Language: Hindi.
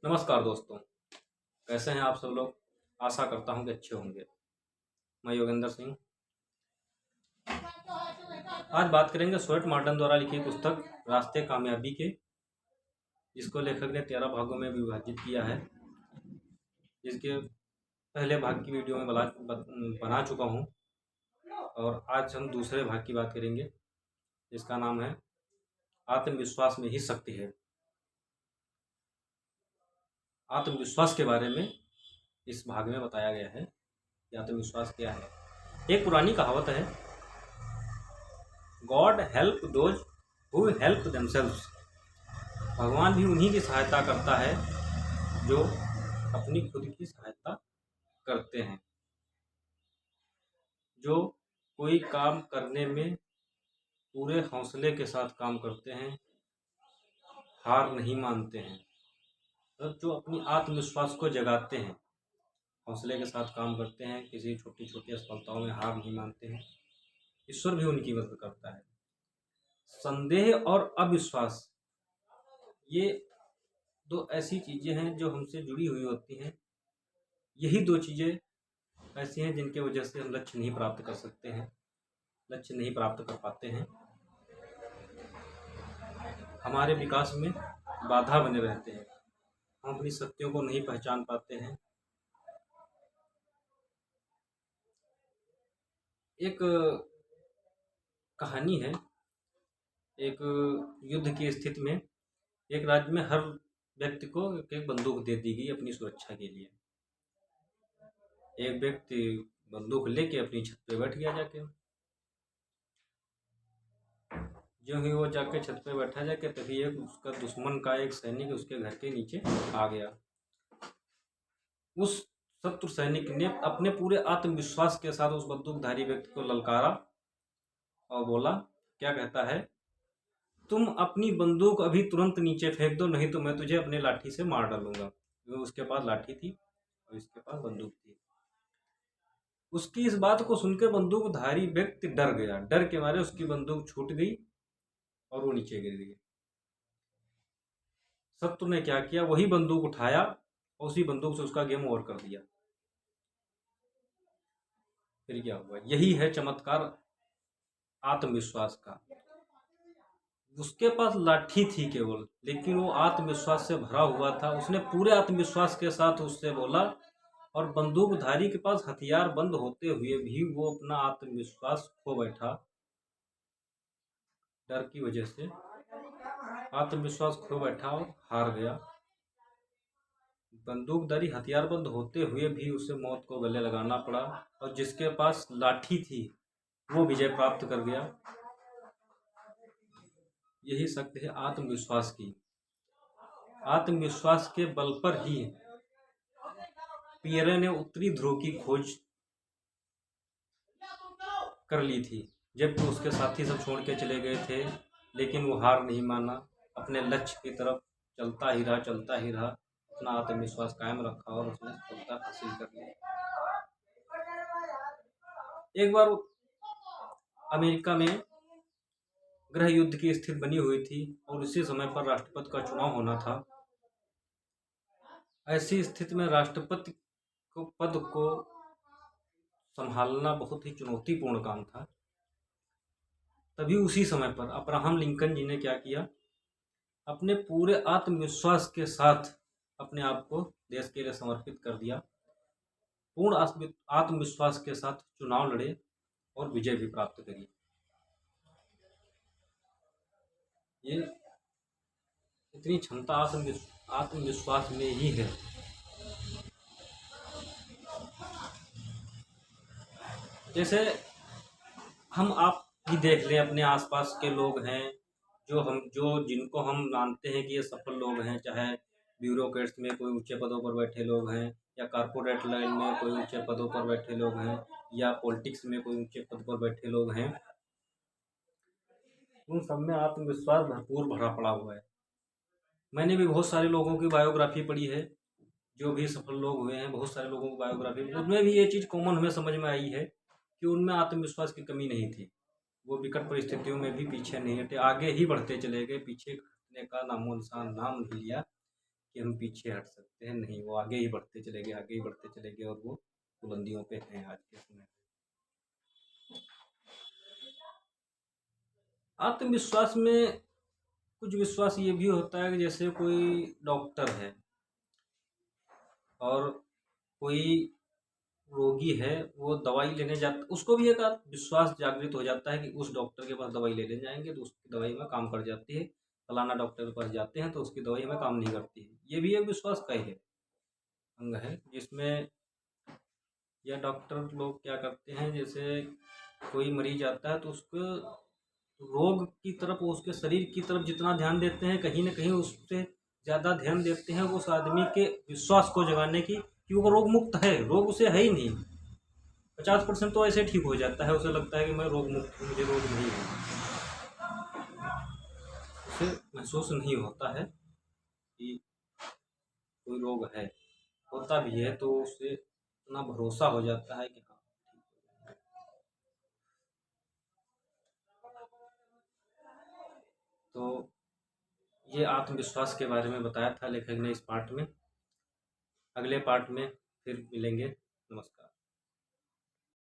नमस्कार दोस्तों, कैसे हैं आप सब लोग। आशा करता हूं कि अच्छे होंगे। मैं योगेंद्र सिंह। आज बात करेंगे स्टुअर्ट मॉर्टन द्वारा लिखी पुस्तक रास्ते कामयाबी के, जिसको लेखक ने 13 भागों में विभाजित किया है। जिसके पहले भाग की वीडियो में बना चुका हूं और आज हम दूसरे भाग की बात करेंगे, जिसका नाम है आत्मविश्वास में ही शक्ति है। आत्मविश्वास के बारे में इस भाग में बताया गया है कि आत्मविश्वास क्या है। एक पुरानी कहावत है, God help those who help themselves. भगवान भी उन्हीं की सहायता करता है जो अपनी खुद की सहायता करते हैं। जो कोई काम करने में पूरे हौसले के साथ काम करते हैं, हार नहीं मानते हैं, तो जो अपनी आत्मविश्वास को जगाते हैं, हौसले के साथ काम करते हैं, किसी छोटी छोटी असफलताओं में हार नहीं मानते हैं, ईश्वर भी उनकी मदद करता है। संदेह और अविश्वास, ये दो ऐसी चीज़ें हैं जो हमसे जुड़ी हुई होती हैं। यही दो चीज़ें ऐसी हैं जिनके वजह से हम लक्ष्य नहीं प्राप्त कर सकते हैं, लक्ष्य नहीं प्राप्त कर पाते हैं, हमारे विकास में बाधा बने रहते हैं, हम अपनी शक्तियों को नहीं पहचान पाते हैं। एक कहानी है, एक युद्ध की स्थिति में एक राज्य में हर व्यक्ति को एक बंदूक दे दी गई अपनी सुरक्षा के लिए। एक व्यक्ति बंदूक लेके अपनी छत पे बैठ गया जाके। जो ही वो जाके छत पे बैठा जाके, तभी एक उसका दुश्मन का एक सैनिक उसके घर के नीचे आ गया। उस शत्रु सैनिक ने अपने पूरे आत्मविश्वास के साथ उस बंदूकधारी व्यक्ति को ललकारा और बोला, क्या कहता है, तुम अपनी बंदूक अभी तुरंत नीचे फेंक दो, नहीं तो मैं तुझे अपने लाठी से मार डालूंगा। उसके पास लाठी थी और इसके पास बंदूक थी। उसकी इस बात को सुनकर बंदूकधारी व्यक्ति डर गया। डर के मारे उसकी बंदूक छूट गई और वो नीचे गिर गई। शत्रु ने क्या किया, वही बंदूक उठाया और उसी बंदूक से उसका गेम ओवर कर दिया। फिर क्या हुआ, यही है चमत्कार आत्मविश्वास का। उसके पास लाठी थी केवल, लेकिन वो आत्मविश्वास से भरा हुआ था। उसने पूरे आत्मविश्वास के साथ उससे बोला, और बंदूकधारी के पास हथियार बंद होते हुए भी वो अपना आत्मविश्वास खो बैठा। डर की वजह से आत्मविश्वास खो बैठा और हार गया। बंदूकधारी हथियारबंद होते हुए भी उसे मौत को गले लगाना पड़ा, और जिसके पास लाठी थी वो विजय प्राप्त कर गया। यही शक्ति है आत्मविश्वास की। आत्मविश्वास के बल पर ही पियरे ने उत्तरी ध्रुव की खोज कर ली थी, जबकि उसके साथी सब छोड़ के चले गए थे, लेकिन वो हार नहीं माना, अपने लक्ष्य की तरफ चलता ही रहा, अपना आत्मविश्वास कायम रखा और उसने सफलता हासिल कर ली। एक बार अमेरिका में गृह युद्ध की स्थिति बनी हुई थी और उसी समय पर राष्ट्रपति का चुनाव होना था। ऐसी स्थिति में राष्ट्रपति को पद को संभालना बहुत ही चुनौतीपूर्ण काम था। तभी उसी समय पर अब्राहम लिंकन जी ने क्या किया, अपने पूरे आत्मविश्वास के साथ अपने आप को देश के लिए समर्पित कर दिया। पूर्ण आत्मविश्वास के साथ चुनाव लड़े और विजय भी प्राप्त करी। ये इतनी क्षमता आत्मविश्वास में ही है। जैसे हम आप भी देख लें, अपने आसपास के लोग हैं जो जिनको हम मानते हैं कि ये सफल लोग हैं, चाहे ब्यूरोक्रेट्स में कोई ऊंचे पदों पर बैठे लोग हैं, या कॉर्पोरेट लाइन में कोई ऊंचे पदों पर बैठे लोग हैं, या पॉलिटिक्स में कोई ऊंचे पद पर बैठे लोग हैं, उन सब में आत्मविश्वास भरपूर भरा पड़ा हुआ है। मैंने भी बहुत सारे लोगों की बायोग्राफी पढ़ी है, जो भी सफल लोग हुए हैं, बहुत सारे लोगों की बायोग्राफी, उनमें भी ये चीज़ कॉमन हमें समझ में आई है कि उनमें आत्मविश्वास की कमी नहीं थी। वो विकट परिस्थितियों में भी पीछे नहीं हटे, आगे ही बढ़ते चले गए, पीछे हटने का नामो निशान नाम नहीं लिया। कि हम पीछे हट सकते हैं, नहीं, वो आगे ही बढ़ते चले गए, आगे ही बढ़ते चले गए, और वो बुलंदियों पे हैं आज के समय में। आत्मविश्वास में कुछ विश्वास ये भी होता है कि जैसे कोई डॉक्टर है और कोई रोगी है, वो दवाई लेने जाता, उसको भी एक विश्वास जागृत हो जाता है कि उस डॉक्टर के पास दवाई लेने जाएंगे तो उसकी दवाई में काम कर जाती है, फलाना डॉक्टर के पास जाते हैं तो उसकी दवाई में काम नहीं करती है। ये भी एक विश्वास का ही है, अंग है, जिसमें यह डॉक्टर लोग क्या करते हैं, जैसे कोई मरीज आता है तो उसको रोग की तरफ, उसके शरीर की तरफ जितना ध्यान देते हैं, कहीं ना कहीं उससे ज़्यादा ध्यान देते हैं उस आदमी के विश्वास को जगाने की कि वो रोग मुक्त है। रोग उसे है ही नहीं, 50% तो ऐसे ठीक हो जाता है, उसे लगता है कि मैं रोग मुक्त हूँ, मुझे रोग नहीं है। उसे महसूस नहीं होता है कि कोई रोग है, होता भी है तो उसे इतना भरोसा हो जाता है कि हाँ, तो ये आत्मविश्वास के बारे में बताया था लेखक ने इस पार्ट में। अगले पार्ट में फिर मिलेंगे। नमस्कार।